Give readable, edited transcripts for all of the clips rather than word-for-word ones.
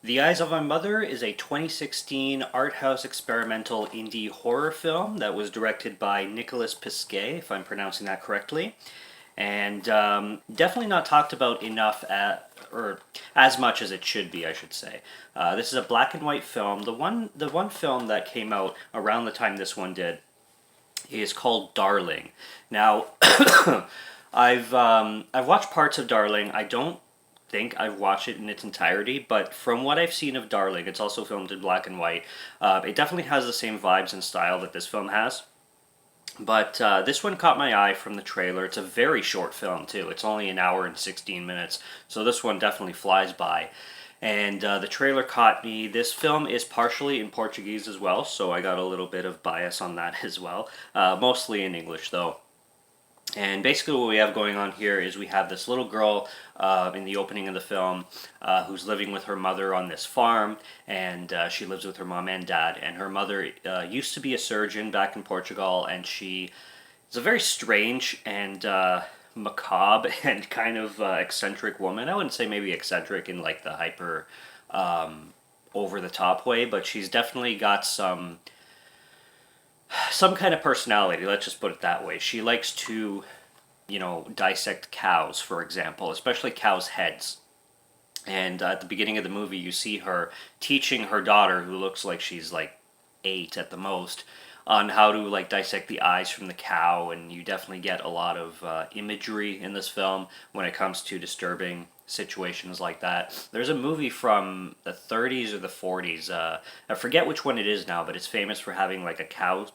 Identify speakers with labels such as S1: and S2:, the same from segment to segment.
S1: The Eyes of My Mother is a 2016 art house experimental indie horror film that was directed by Nicolas Pesce, if I'm pronouncing that correctly, and definitely not talked about enough or as much as it should be, I should say. This is a black and white film. The one film that came out around the time this one did is called Darling. Now, I've watched parts of Darling. I don't think I've watched it in its entirety, but from what I've seen of Darling, it's also filmed in black and white. It definitely has the same vibes and style that this film has. But this one caught my eye from the trailer. It's a very short film too. It's only an hour and 16 minutes, so this one definitely flies by. And the trailer caught me. This film is partially in Portuguese as well, so I got a little bit of bias on that as well. Mostly in English though. And basically, what we have going on here is we have this little girl in the opening of the film who's living with her mother on this farm, and she lives with her mom and dad. And her mother used to be a surgeon back in Portugal, and she is a very strange and macabre and kind of eccentric woman. I wouldn't say maybe eccentric in like the hyper over the top way, but she's definitely got some kind of personality, let's just put it that way. She likes to, dissect cows, for example, especially cows' heads. And at the beginning of the movie, you see her teaching her daughter, who looks like she's like 8 at the most, on how to like dissect the eyes from the cow. And you definitely get a lot of imagery in this film when it comes to disturbing situations like that. There's a movie from the 30s or the 40s. I forget which one it is now, but it's famous for having like a cow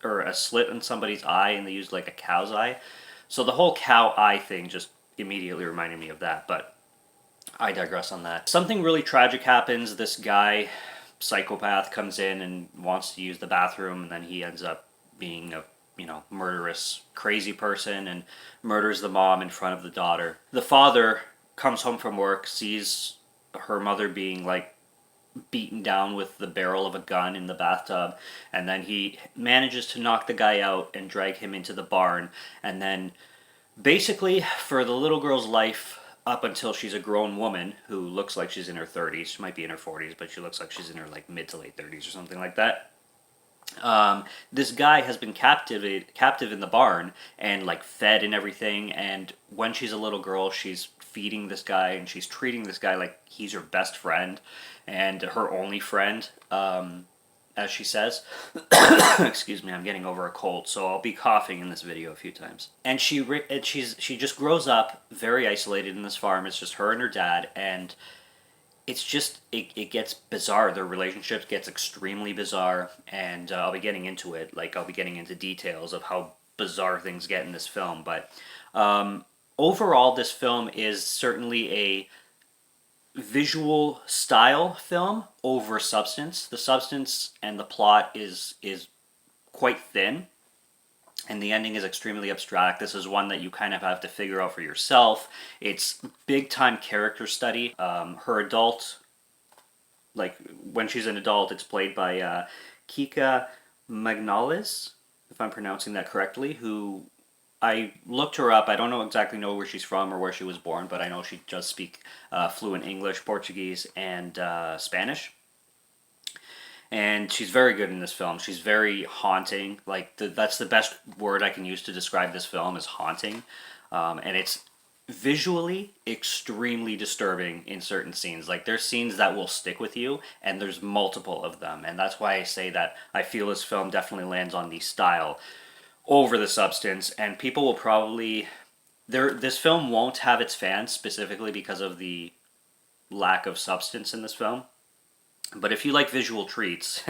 S1: or a slit in somebody's eye, and they used like a cow's eye. So the whole cow eye thing just immediately reminded me of that, but I digress on that. Something really tragic happens. This guy, psychopath, comes in and wants to use the bathroom, and then he ends up being a murderous, crazy person and murders the mom in front of the daughter. The father comes home from work, sees her mother being like beaten down with the barrel of a gun in the bathtub, and then he manages to knock the guy out and drag him into the barn. And then basically for the little girl's life up until she's a grown woman who looks like she's in her 30s, she might be in her 40s, but she looks like she's in her like mid to late 30s or something like that. This guy has been captive in the barn and like fed and everything. And when she's a little girl, she's feeding this guy and she's treating this guy like he's her best friend and her only friend, as she says. Excuse me, I'm getting over a cold, so I'll be coughing in this video a few times. And she just grows up very isolated in this farm. It's just her and her dad, and it's just it gets bizarre. Their relationship gets extremely bizarre, and I'll be getting into it. Like I'll be getting into details of how bizarre things get in this film. But overall, this film is certainly a visual style film over substance. The substance and the plot is quite thin, and the ending is extremely abstract. This is one that you kind of have to figure out for yourself. It's big time character study. Her adult, like when she's an adult, it's played by Kika Magnales, if I'm pronouncing that correctly, who I looked her up. I don't exactly know where she's from or where she was born, but I know she does speak fluent English, Portuguese, and Spanish. And she's very good in this film. She's very haunting. Like that's the best word I can use to describe this film is haunting. And it's visually extremely disturbing in certain scenes. Like there's scenes that will stick with you, and there's multiple of them. And that's why I say that I feel this film definitely lands on the style over the substance. And people will probably this film won't have its fans specifically because of the lack of substance in this film. But if you like visual treats,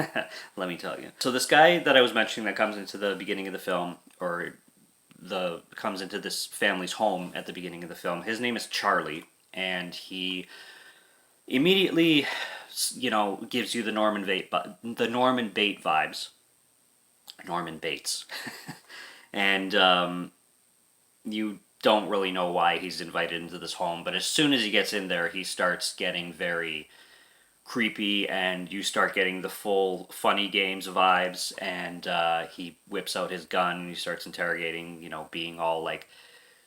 S1: let me tell you. So this guy that I was mentioning that comes into the beginning of the film, or comes into this family's home at the beginning of the film, his name is Charlie, and he immediately, gives you the Norman Bates vibes. Norman Bates. And you don't really know why he's invited into this home, but as soon as he gets in there, he starts getting very creepy, and you start getting the full funny games vibes, and he whips out his gun and he starts interrogating, being all like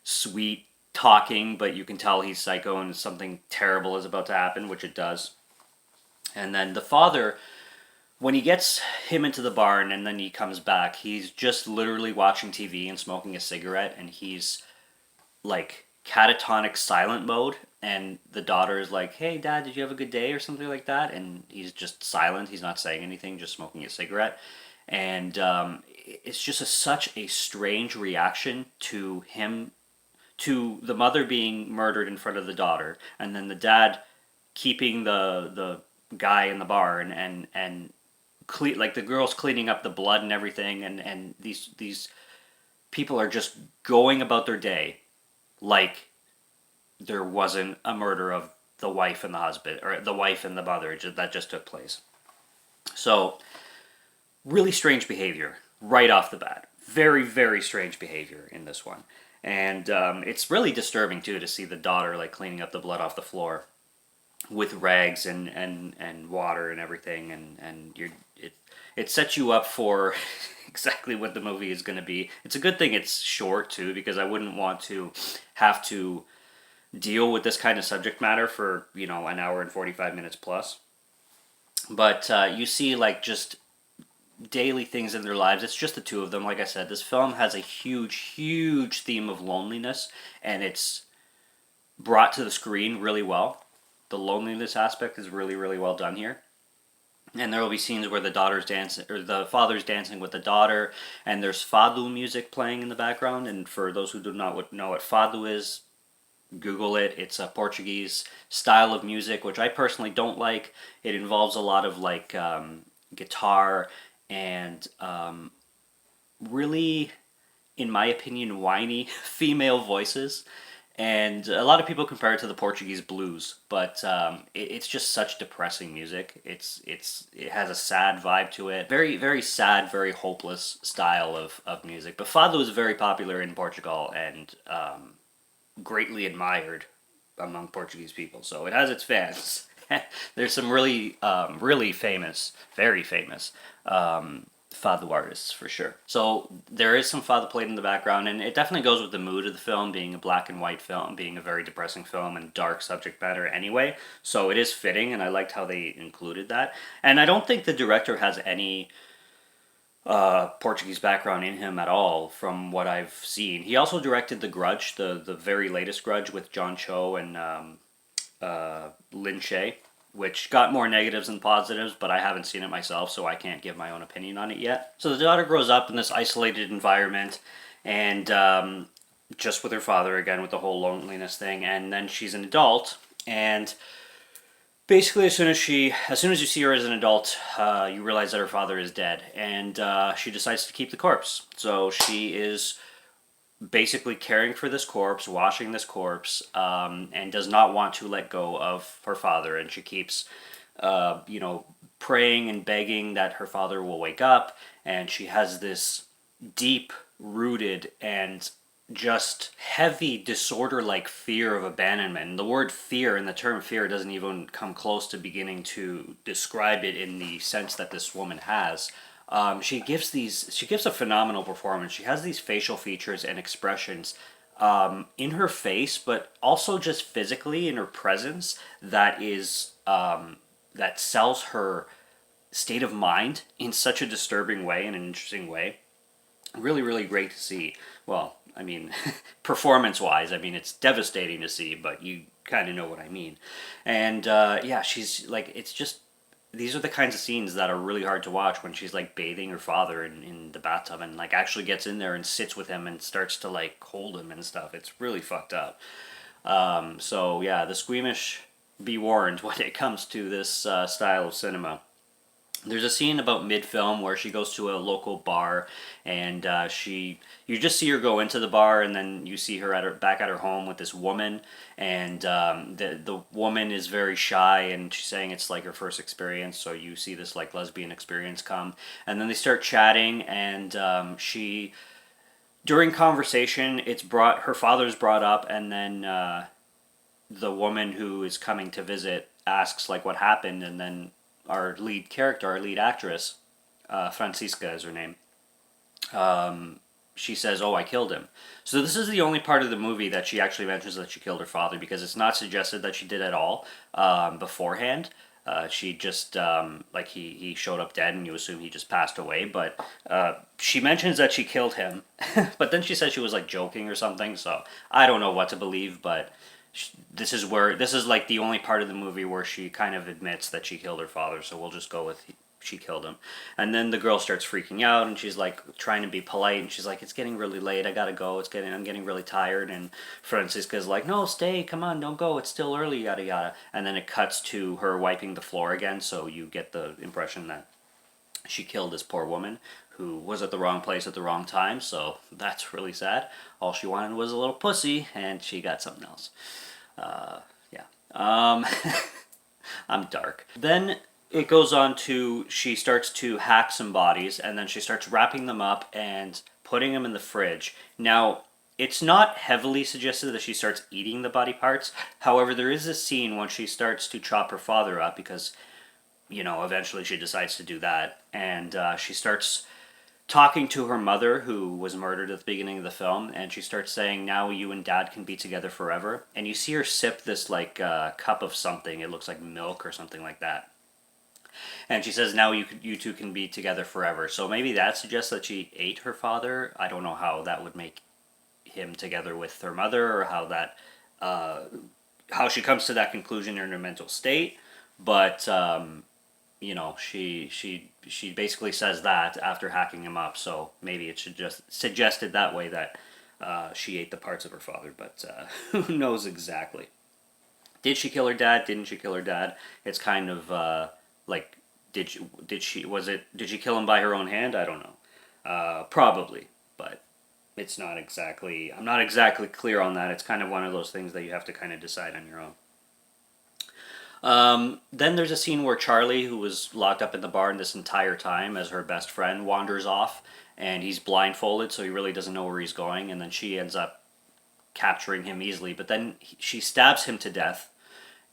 S1: sweet talking, but you can tell he's psycho and something terrible is about to happen, which it does. And then the father, when he gets him into the barn and then he comes back, he's just literally watching TV and smoking a cigarette, and he's like catatonic silent mode. And the daughter is like, "Hey, Dad, did you have a good day?" or something like that. And he's just silent. He's not saying anything, just smoking a cigarette. And it's just such a strange reaction to him, to the mother being murdered in front of the daughter, and then the dad keeping the guy in the barn, and like the girls cleaning up the blood and everything, and these people are just going about their day like there wasn't a murder of the wife and the husband, or the wife and the mother that just took place. So really strange behavior right off the bat. Very, very strange behavior in this one. And it's really disturbing too to see the daughter like cleaning up the blood off the floor with rags and water and everything, and it sets you up for exactly what the movie is going to be. It's a good thing it's short too, because I wouldn't want to have to deal with this kind of subject matter for an hour and 45 minutes plus. But you see like just daily things in their lives. It's just the two of them. Like I said, this film has a huge theme of loneliness, and it's brought to the screen really well. The loneliness aspect is really well done here. And there will be scenes where the daughter's dancing, or the father's dancing with the daughter, and there's fado music playing in the background. And for those who do not know what fado is, Google it. It's a Portuguese style of music, which I personally don't like. It involves a lot of like guitar and really, in my opinion, whiny female voices. And a lot of people compare it to the Portuguese blues, but it's just such depressing music. It has a sad vibe to it, very sad, very hopeless style of music. But fado is very popular in Portugal and greatly admired among Portuguese people. So it has its fans. There's some really famous, very famous fado artists for sure. So there is some fado played in the background, and it definitely goes with the mood of the film, being a black and white film, being a very depressing film and dark subject matter anyway. So it is fitting, and I liked how they included that. And I don't think the director has any Portuguese background in him at all, from what I've seen. He also directed The Grudge, the very latest Grudge with John Cho and Lin Shaye, which got more negatives than positives, but I haven't seen it myself, so I can't give my own opinion on it yet. So the daughter grows up in this isolated environment, and just with her father again, with the whole loneliness thing, and then she's an adult, and basically as soon as you see her as an adult, you realize that her father is dead, and she decides to keep the corpse. So she is basically caring for this corpse, washing this corpse, and does not want to let go of her father. And she keeps, praying and begging that her father will wake up. And she has this deep-rooted and just heavy disorder-like fear of abandonment. And the word fear and the term fear doesn't even come close to beginning to describe it in the sense that this woman has. She gives a phenomenal performance. She has these facial features and expressions in her face, but also just physically in her presence that is that sells her state of mind in such a disturbing way and an interesting way. Really great to see. Well, I mean, performance-wise, I mean, it's devastating to see, but you kind of know what I mean. And yeah, she's like, it's just, these are the kinds of scenes that are really hard to watch, when she's like bathing her father in the bathtub and like actually gets in there and sits with him and starts to like hold him and stuff. It's really fucked up. So yeah, the squeamish be warned when it comes to this style of cinema. There's a scene about mid-film where she goes to a local bar, and you just see her go into the bar, and then you see her back at her home with this woman, and the woman is very shy, and she's saying it's like her first experience. So you see this like lesbian experience come, and then they start chatting, and during conversation, her father's brought up, and then the woman who is coming to visit asks like what happened, and then our lead character, our lead actress, Francisca is her name, she says, "Oh, I killed him." So this is the only part of the movie that she actually mentions that she killed her father, because it's not suggested that she did at all beforehand. She just like he showed up dead, and you assume he just passed away. But she mentions that she killed him, but then she said she was like joking or something. So I don't know what to believe. But this is like the only part of the movie where she kind of admits that she killed her father. So we'll just go with she killed him. And then the girl starts freaking out, and she's like trying to be polite, and she's like, "It's getting really late. I gotta go. I'm getting really tired." And Francisca's like, "No, stay. Come on, don't go. It's still early. Yada yada." And then it cuts to her wiping the floor again, so you get the impression that she killed this poor woman who was at the wrong place at the wrong time. So that's really sad. All she wanted was a little pussy, and she got something else. Yeah. I'm dark. Then it goes on to she starts to hack some bodies, and then she starts wrapping them up and putting them in the fridge. Now, it's not heavily suggested that she starts eating the body parts. However, there is a scene when she starts to chop her father up because, eventually she decides to do that. And she starts talking to her mother, who was murdered at the beginning of the film, and she starts saying, "Now you and Dad can be together forever." And you see her sip this like cup of something. It looks like milk or something like that. And she says, "Now you two can be together forever." So maybe that suggests that she ate her father. I don't know how that would make him together with her mother, or how she comes to that conclusion in her mental state. But she basically says that after hacking him up. So maybe it should just suggested that way that she ate the parts of her father. But who knows exactly? Did she kill her dad? Didn't she kill her dad? It's kind of like did she kill him by her own hand? I don't know. Probably, but it's not exactly. I'm not exactly clear on that. It's kind of one of those things that you have to kind of decide on your own. Then there's a scene where Charlie, who was locked up in the barn this entire time as her best friend, wanders off, and he's blindfolded, so he really doesn't know where he's going. And then she ends up capturing him easily, but then she stabs him to death,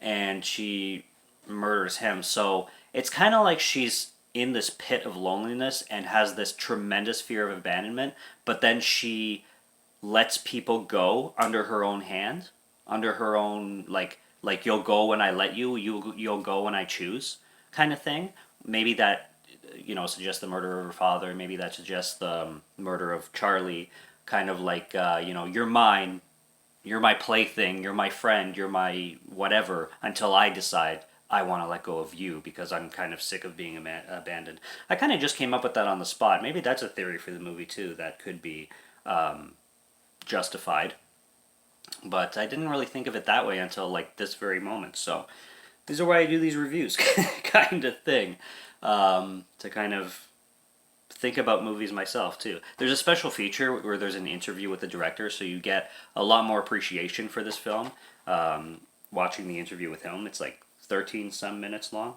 S1: and she murders him. So it's kind of like she's in this pit of loneliness and has this tremendous fear of abandonment, but then she lets people go under her own hand, under her own like you'll go when I let you, you'll go when I choose, kind of thing. Maybe that suggests the murder of her father. Maybe that suggests the murder of Charlie. Kind of like you're mine, you're my plaything, you're my friend, you're my whatever until I decide I want to let go of you because I'm kind of sick of being abandoned. I kind of just came up with that on the spot. Maybe that's a theory for the movie too that could be justified. But I didn't really think of it that way until like this very moment. So these are why I do these reviews, kind of thing, to kind of think about movies myself too. There's a special feature where there's an interview with the director, so you get a lot more appreciation for this film. Watching the interview with him, it's like 13 some minutes long.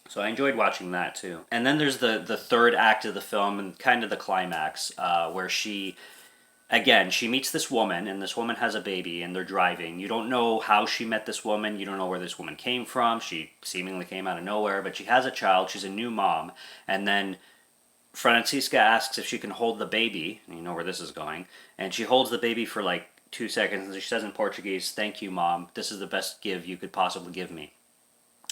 S1: So I enjoyed watching that too. And then there's the third act of the film and kind of the climax where she meets this woman, and this woman has a baby, and they're driving. You don't know how she met this woman. You don't know where this woman came from. She seemingly came out of nowhere, but she has a child. She's a new mom. And then Francisca asks if she can hold the baby. You know where this is going. And she holds the baby for like 2 seconds, and she says in Portuguese, "Thank you, Mom. This is the best gift you could possibly give me."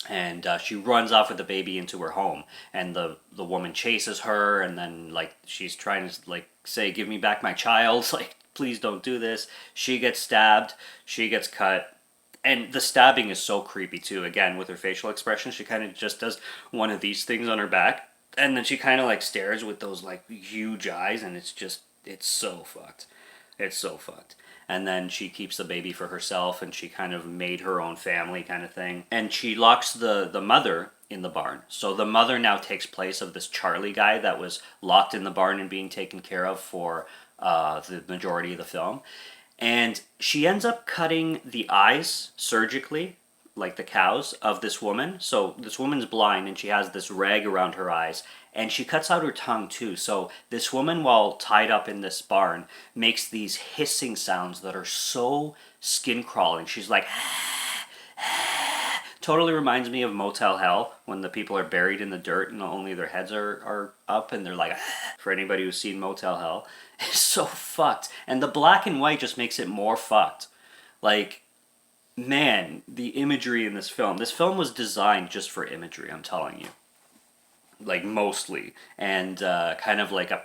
S1: And she runs off with the baby into her home, and the woman chases her, and then like she's trying to like say, "Give me back my child," like, "Please don't do this." She gets stabbed, she gets cut, and the stabbing is so creepy too. Again, with her facial expression, she kind of just does one of these things on her back, and then she kind of like stares with those like huge eyes, and it's so fucked. It's so fucked. And then she keeps the baby for herself, and she kind of made her own family kind of thing. And she locks the mother in the barn. So the mother now takes place of this Charlie guy that was locked in the barn and being taken care of for the majority of the film. And she ends up cutting the eyes surgically, like the cows, of this woman. So this woman's blind, and she has this rag around her eyes, and she cuts out her tongue too. So this woman, while tied up in this barn, makes these hissing sounds that are so skin crawling. She's like, totally reminds me of Motel Hell when the people are buried in the dirt and only their heads are up, and they're like, for anybody who's seen Motel Hell, it's so fucked. And the black and white just makes it more fucked. Like, man, the imagery in this film. This film was designed just for imagery, I'm telling you. Like, mostly. And kind of like a,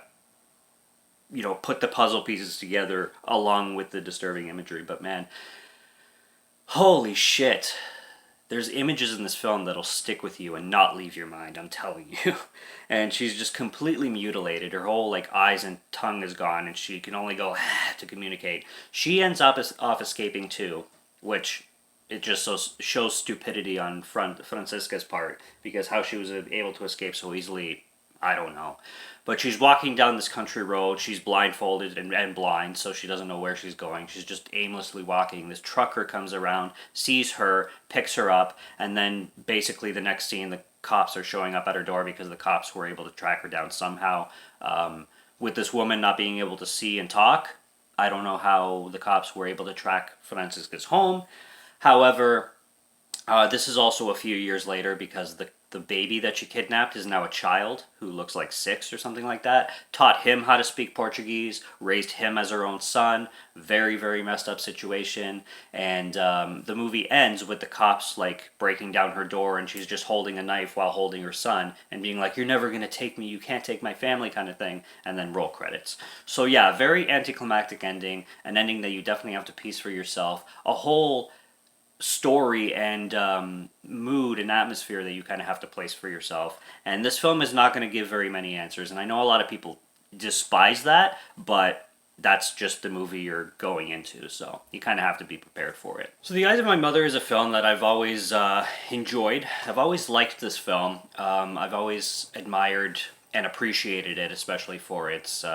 S1: put the puzzle pieces together along with the disturbing imagery. But man, holy shit. There's images in this film that'll stick with you and not leave your mind, I'm telling you. And she's just completely mutilated. Her whole like eyes and tongue is gone, and she can only go to communicate. She ends up off escaping too, which it just shows stupidity on Francisca's part, because how she was able to escape so easily, I don't know. But she's walking down this country road. She's blindfolded and blind, so she doesn't know where she's going. She's just aimlessly walking. This trucker comes around, sees her, picks her up, and then basically the next scene, the cops are showing up at her door because the cops were able to track her down somehow. With this woman not being able to see and talk, I don't know how the cops were able to track Francisca's home. However, this is also a few years later, because the baby that she kidnapped is now a child who looks like 6 or something like that. Taught him how to speak Portuguese, raised him as her own son. Very, very messed up situation. And the movie ends with the cops like breaking down her door, and she's just holding a knife while holding her son and being like, "You're never going to take me, you can't take my family," kind of thing. And then roll credits. So yeah, very anticlimactic ending. An ending that you definitely have to piece for yourself. A whole story and mood and atmosphere that you kind of have to place for yourself. And this film is not going to give very many answers. And I know a lot of people despise that, but that's just the movie you're going into, so you kind of have to be prepared for it. So The Eyes of My Mother is a film that I've always enjoyed. I've always liked this film. I've always admired and appreciated it, especially for its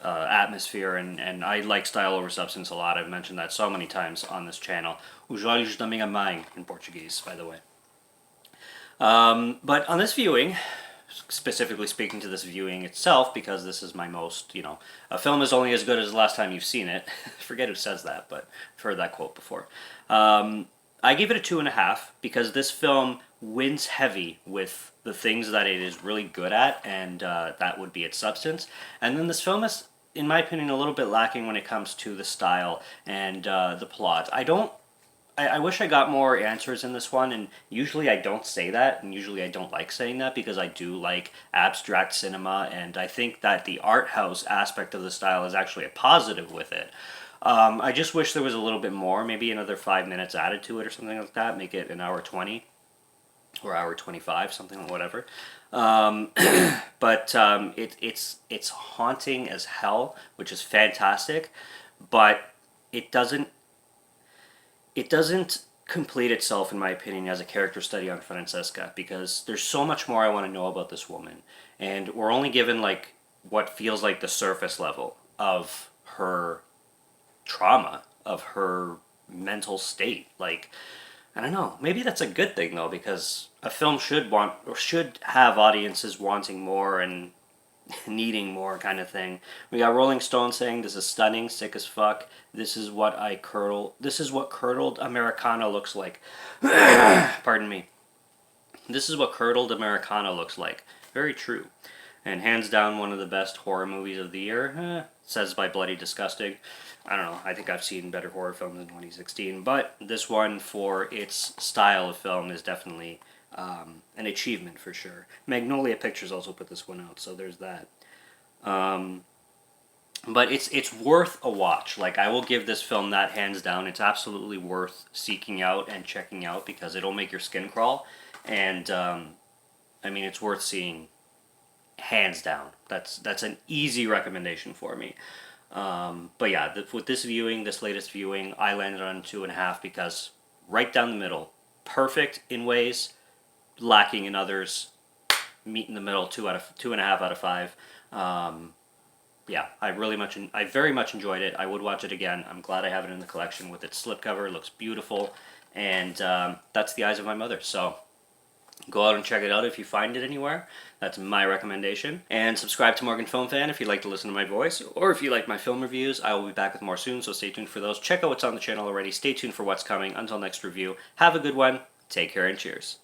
S1: atmosphere, and I like style over substance a lot. I've mentioned that so many times on this channel. Os olhos da minha mãe, in Portuguese, by the way. But on this viewing, specifically speaking to this viewing itself, because this is my most, a film is only as good as the last time you've seen it. Forget who says that, but I've heard that quote before. I gave it a 2.5 because this film wins heavy with the things that it is really good at, and that would be its substance. And then this film is, in my opinion, a little bit lacking when it comes to the style and the plot. I wish I got more answers in this one, and usually I don't say that, and usually I don't like saying that, because I do like abstract cinema, and I think that the art house aspect of the style is actually a positive with it. I just wish there was a little bit more, maybe another 5 minutes added to it or something like that, make it an hour 20 or hour 25, something like whatever. But it's haunting as hell, which is fantastic, but it doesn't complete itself, in my opinion, as a character study on Francesca, because there's so much more I want to know about this woman, and we're only given like what feels like the surface level of her trauma, of her mental state. Like, I don't know, maybe that's a good thing though, because a film should have audiences wanting more and needing more, kind of thing. We got Rolling Stone saying, "This is stunning, sick as fuck. This is what curdled Americana looks like." Pardon me. This is what curdled Americana looks like. Very true. And hands down one of the best horror movies of the year. Says by Bloody Disgusting. I don't know, I think I've seen better horror films in 2016, but this one, for its style of film, is definitely an achievement for sure. Magnolia Pictures also put this one out, so there's that. But it's worth a watch. Like, I will give this film that hands down. It's absolutely worth seeking out and checking out, because it'll make your skin crawl. And I mean, it's worth seeing hands down. That's an easy recommendation for me. But yeah, with this latest viewing, I landed on 2.5 because right down the middle, perfect in ways, lacking in others, meet in the middle, 2.5 out of 5. Yeah, I very much enjoyed it. I would watch it again. I'm glad I have it in the collection with its slipcover. It looks beautiful, and that's The Eyes of My Mother. So go out and check it out if you find it anywhere. That's my recommendation. And subscribe to Morgan Film Fan if you'd like to listen to my voice, or if you like my film reviews. I will be back with more soon, so stay tuned for those. Check out what's on the channel already. Stay tuned for what's coming. Until next review, have a good one. Take care and cheers.